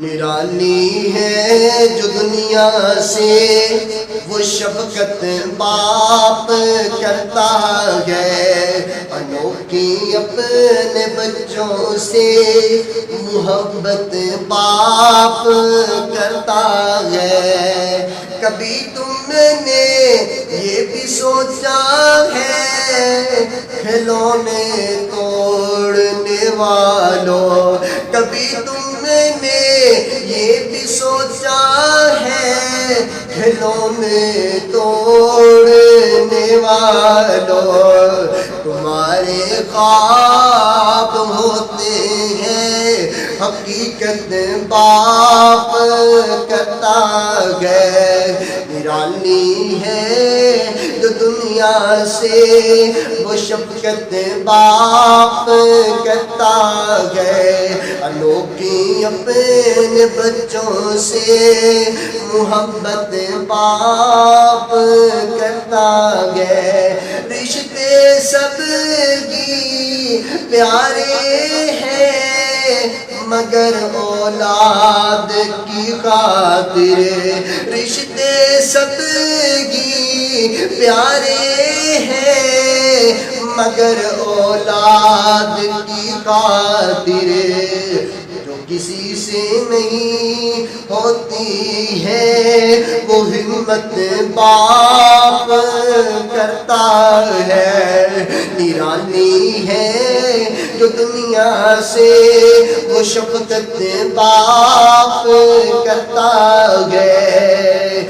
نرالی ہے جو دنیا سے وہ شفقت باپ کرتا ہے، انوکھی اپنے بچوں سے محبت باپ کرتا ہے۔ کبھی تم نے یہ بھی سوچا ہے کھلونے توڑنے والوں، کبھی تم نے یہ بھی سوچا ہے کھلونے توڑنے والوں، تمہارے خواب ہوتے ہیں حقیقت باپ کرتا ہے۔ نرالی ہے جو دنیا سے وہ شفقت باپ کرتا ہے، انوکھی اپنے بچوں سے محبت باپ کرتا ہے۔ رشتے سب کی پیارے ہیں مگر اولاد کی خاطر، رشتے سب کی پیارے ہیں مگر اولاد کی خاطر، جو کسی سے نہیں ہوتی ہے وہ ہمت باپ کرتا ہے۔ نرالی ہے جو دنیا سے وہ شفقت باپ کرتا ہے،